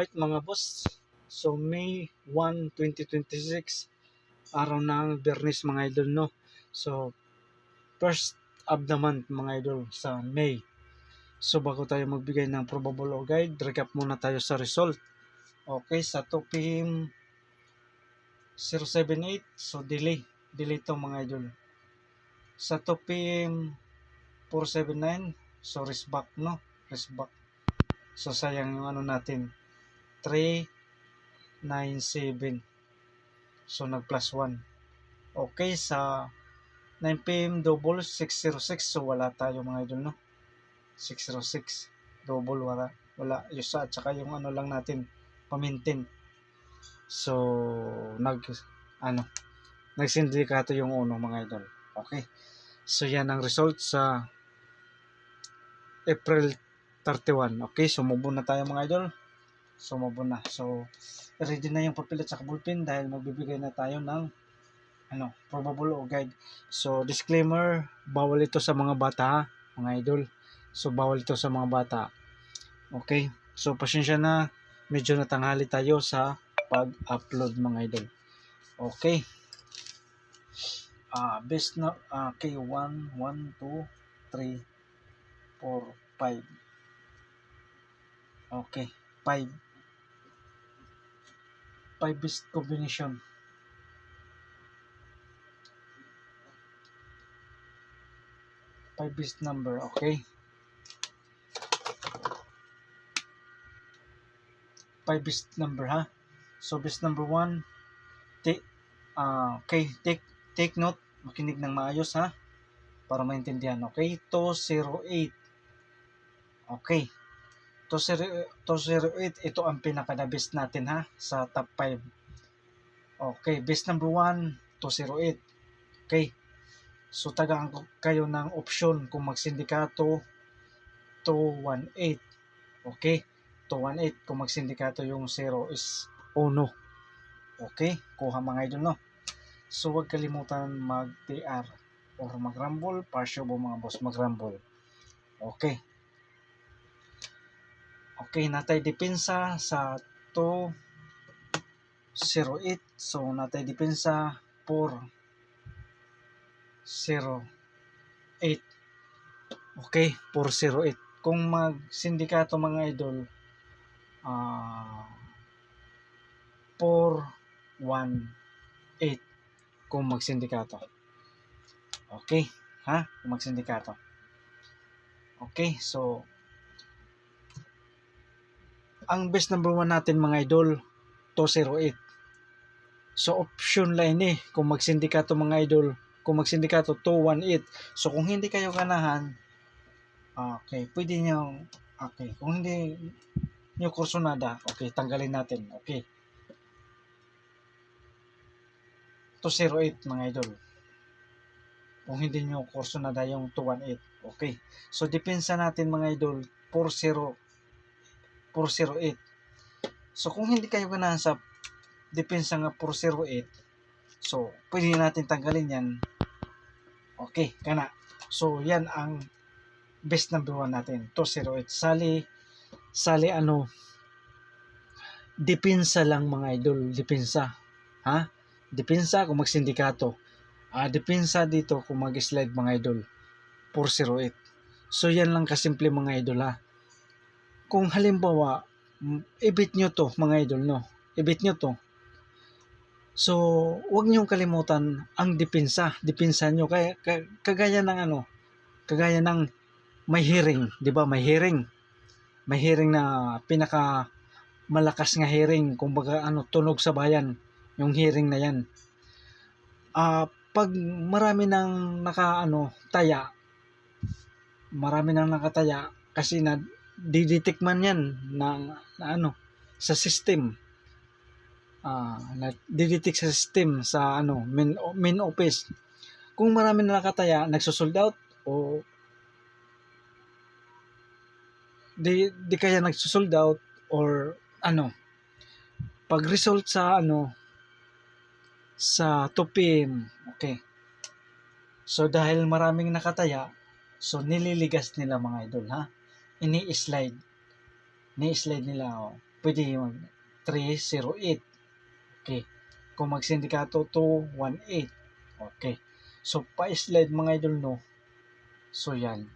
Alright mga boss, so May 1, 2026, araw ng Biyernes mga idol, no? So, first of the month mga idol sa May. So, bago tayo magbigay ng probable o guide, recap muna tayo sa result. Okay, sa 2 p.m. 078, so delay to mga idol. Sa 2 p.m. 479, so risk back, no? Risk back. So, sayang yung ano natin, 397. So, nag plus 1. Okay, sa 9 p.m. double 606. So, wala tayo mga idol, no? 606. Double, wala. Wala. Yung sa, at saka yung ano lang natin, pamintin. So, nagsindikato yung uno mga idol. Okay. So, yan ang result sa April 31. Okay, sumubo na tayo mga idol. Sumubo na. So, ready na yung papel at saka ballpen dahil magbibigay na tayo ng probable o guide. So, disclaimer, bawal ito sa mga bata, mga idol. So, bawal ito sa mga bata. Okay? So, pasensya na, medyo natanghali tayo sa pag-upload mga idol. Okay? Best na, okay, 1, 2, 3, 4, 5. Okay, 5. 5 best combination. 5 best number, okay? 5 best number, ha? So, best number 1, okay, take note, makinig ng maayos, ha? Para maintindihan, okay? 208. Okay. 208, ito ang pinaka-the best natin, ha? Sa top 5. Okay, best number 1, 208. Okay. So, tagaan kayo ng option kung magsindikato, 218. Okay. 218, kung magsindikato yung 0 is 1. Okay. Kuha mga idol, no? So, huwag kalimutan mag-TR or mag-rumble. Parsyo mga boss, mag-rumble. Okay. Okay, natay depensa sa 208. So, natay depensa 408. Okay, 408. Kung mag-sindikato mga idol, 418 kung mag-sindikato. Okay, ha? Kung mag-sindikato. Okay, so ang best number 1 natin mga idol, 208. So, option line kung magsindikato mga idol, kung magsindikato 218. So, kung hindi kayo ganahan, okay, pwede nyo, okay, kung hindi nyo kursonada, okay, tanggalin natin, okay. 208 mga idol. Kung hindi nyo kursonada yung 218, okay. So, depensa natin mga idol, 408. So, kung hindi kayo ganahan sa depensa nga 408, so, pwede natin tanggalin yan. Okay, kana. So, yan ang best number 1 natin, 208. Sali depensa lang mga idol, depensa. Ha? Depensa kung magsindikato. Depensa dito kung mag-slide mga idol, 408. So, yan lang kasimple mga idol, ha. Kung halimbawa, ibit nyo to mga idol, no? Ibit nyo to. So, huwag nyo kalimutan ang depensa nyo. Kagaya ng may hearing, di ba? May hearing na pinaka malakas nga hearing, kumbaga tunog sa bayan, yung hearing na yan. Pag marami nang nakataya kasi na didetect man yan na sa system. Didetect sa system sa main office. Kung marami na nakataya, nagsosold out o di kaya nagsosold out or pag result sa sa 2 p.m. Okay. So, dahil maraming nakataya, so, nililigas nila mga idol, ha? Ini-slide nila, pwede mag 308. Okay. Kung magsindikato 218. Okay. So, pa-slide mga idol, no? So, yan.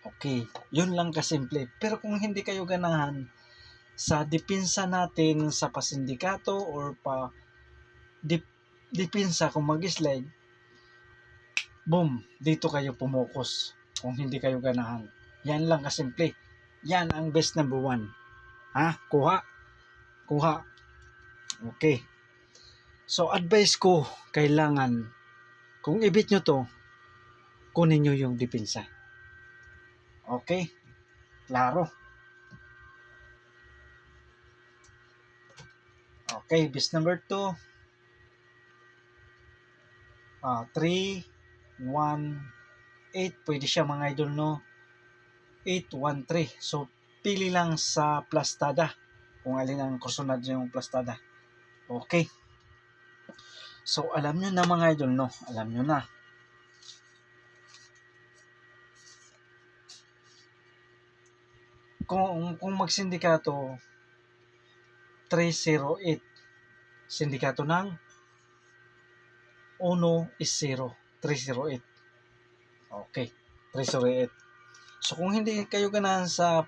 Okay. Yun lang kasimple. Pero kung hindi kayo ganahan sa depensa natin sa pasindikato or pa depensa kung mag-slide, boom, dito kayo pumokos kung hindi kayo ganahan. Yan lang kasimple. Yan ang best number 1. Ha? Kuha. Okay. So, advice ko, kailangan, kung ibit nyo to, kunin nyo yung depensa. Okay? Klaro. Okay, best number 2. 3, 1, 8. Pwede siya mga idol, no? 8, 1, 3. So, pili lang sa plastada kung alin ang kursunad yung plastada. Okay. So, alam nyo na mga idol, no? Alam nyo na. Kung magsindikato, 308. Sindikato ng 1 is 0. 308. Okay. 308. So, kung hindi kayo ganahan sa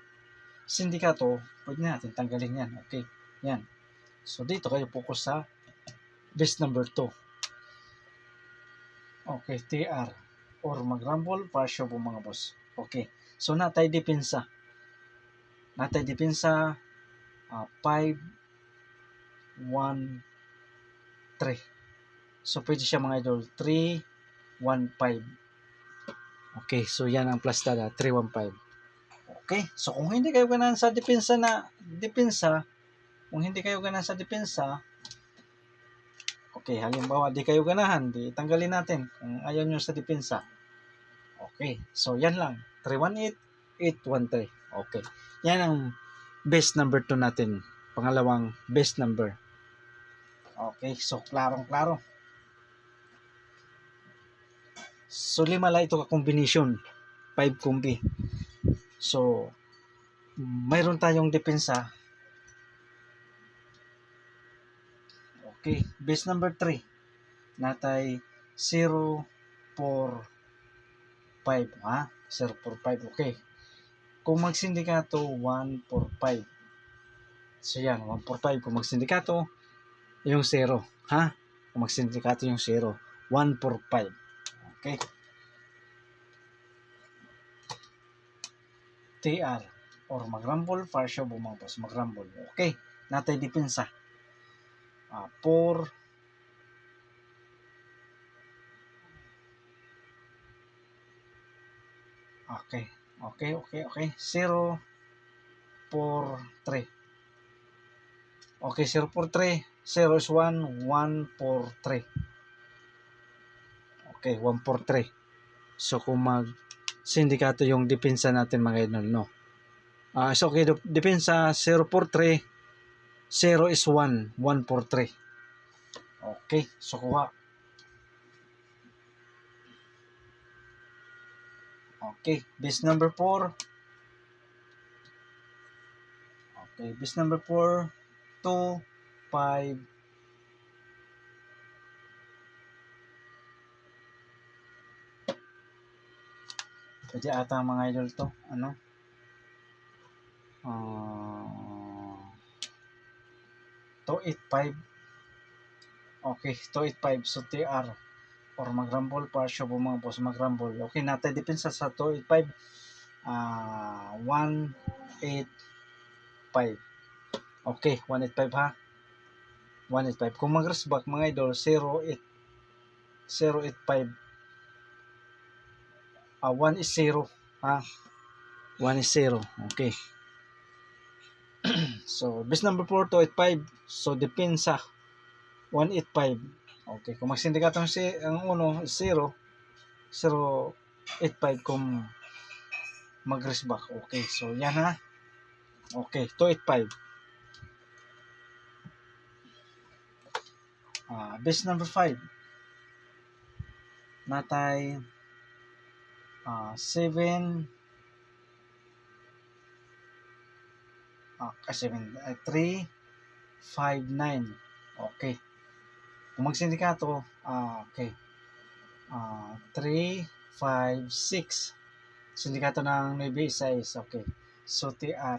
sindikato, pwede natin tanggalin yan. Okay. Yan. So, dito kayo focus sa best number 2. Okay. TR. Or mag-rumble, partial po mga boss. Okay. So, natay depensa. 5, 1, 3. So, pwede siya mga idol. 3, 1, 5. Okay. So, yan ang plastada. 3, 1, 5. Okay. So, kung hindi kayo ganahan sa depensa, okay, halimbawa, di kayo ganahan, di tanggalin natin kung ayaw nyo sa depensa. Okay. So, yan lang. 318, 813. Okay. Yan ang best number 2 natin. Pangalawang best number. Okay. So, klarong-klaro. So, 5 lang ito ka-combination. 5 kumbi. So, mayroon tayong depensa. Okay. Best number 3. Natay 0, 4, 5. Ha? 0, 4, 5. Okay. Kung magsindikato, 1, 4, 5. So, yan. 1, 4, 5. Kung magsindikato, yung 0. Ha? Kung magsindikato yung 0. 1, 4, 5. Okay. TR. Or mag-rumble, partial bumangpos. Mag-rumble. Okay. Natay depensa. 4. Okay. 0, 4, 3. Okay, 0, 4, 3. 0 is 1, 1, 4, 3. Okay, 1, 4, 3. So, kung mag-sindikato yung depensa natin mga idol, no? So, okay, depensa 0, 4, 3. 0 is 1, 1, 4, 3. Okay, so kuha. Okay, best number 4. Okay, best number 4, 2, 5. Pwede ata mga idol to. Ano? 285. Okay, 285. So, TR. Or mag-rumble, partial po mga boss, mag-rumble. Okay, natay depensa sa 285. 185. Okay, 185 ha. 185. Kung mag-resback mga idol, 085. 1 is 0 ha. 1 is 0. Okay. So, best number 4, 285. So, depensa 185. Okay. Kung magsindikato ang 1 is 0, 085 kung mag-resback. Okay. So, yan ha. Okay. 285. Best number 5. Natay 7, 3, 5, 9. Okay. Kung magsindikato, okay. 3, 5, 6. Sindikato ng 9, 6. Okay. So, TR.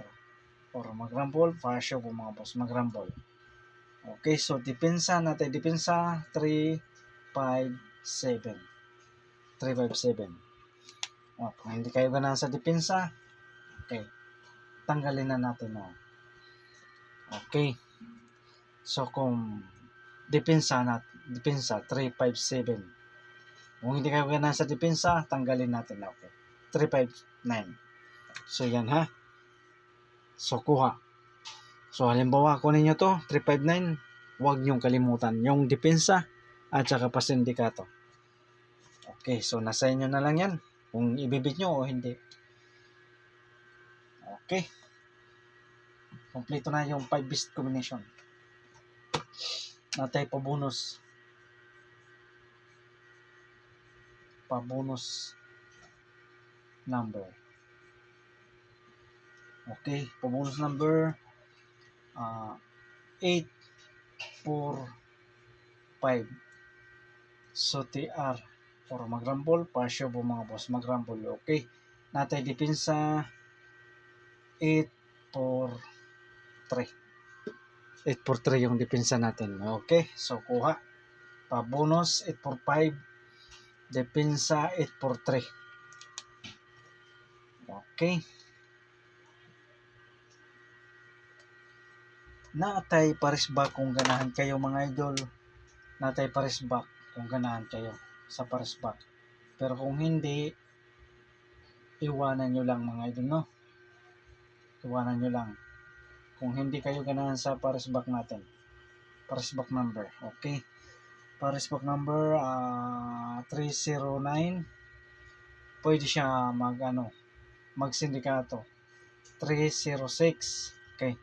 Or mag-rumble, pasyo po mga boss, mag-rumble. Okay, so depensa natin. Depensa, 3, 5, 7. 3, 5, 7. Kung hindi kayo ganahan sa depensa, okay. Tanggalin na natin. Okay. So, kung depensa 3, 5, 7. Kung hindi kayo ganahan sa depensa, tanggalin natin. Okay. 3, 5, 9. So, yan ha. So, kuha. So, halimbawa, kunin nyo to, 3, 5, 9. Huwag nyong kalimutan yung depensa at saka pasindikato. Okay, so nasa inyo na lang yan. Kung ibibig nyo o hindi. Okay. Kompleto na yung 5 best combination. Natay pa bonus. Pa-bonus number. Okay, pa-bonus number 8, 4, 5. So, TR. Or mag-rumble, pasyo po mga boss, mag-rumble. Okay. Natay depensa 8, 4, 3. 8, 4, 3 yung depensa natin. Okay. So, kuha. Pa-bonus 8, 4, 5. Depensa 8, 4, 3. Okay. Natay parisbak kung ganahan kayo mga idol. Natay parisbak kung ganahan kayo sa parisbak. Pero kung hindi, iwanan nyo lang mga idol, no? Iwanan nyo lang. Kung hindi kayo ganahan sa parisbak natin. Parisbak number. Okay. Parisbak number 309. Pwede siya magsindikato. 306. Okay.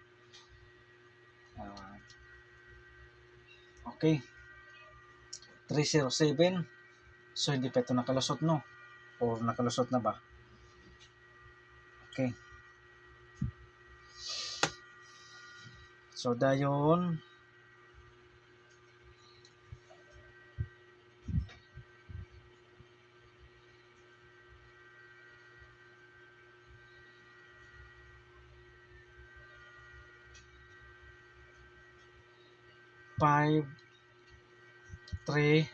Okay. 307. So, hindi pa ito nakalusot, no? Or nakalusot na ba? Okay. So, dayon. Five, 3,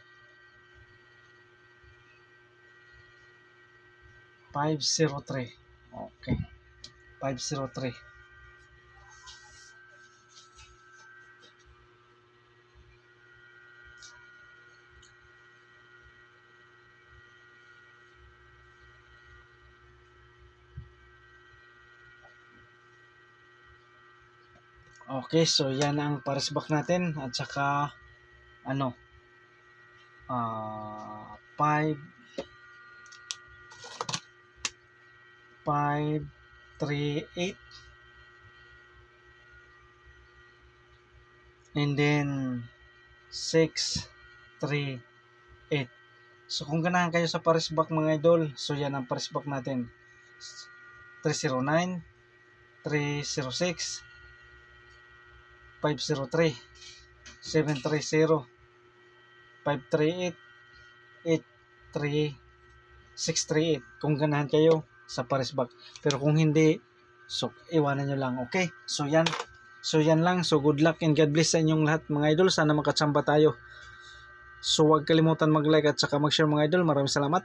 503. Okay. 503. Okay, so yan ang parisbak natin at saka 5, 5, 3, 8. And then 6, 3, 8. So kung ganahan kayo sa parisbak mga idol, so yan ang parisbak natin. 309, 306, 503, 730, 538, 83638. Kung ganahan kayo sa parisbak. Pero kung hindi, so iwanan nyo lang. Okay? So yan. So yan lang. So good luck and God bless sa inyong lahat mga idol. Sana makatsamba tayo. So huwag kalimutan mag-like at saka mag-share mga idol. Maraming salamat.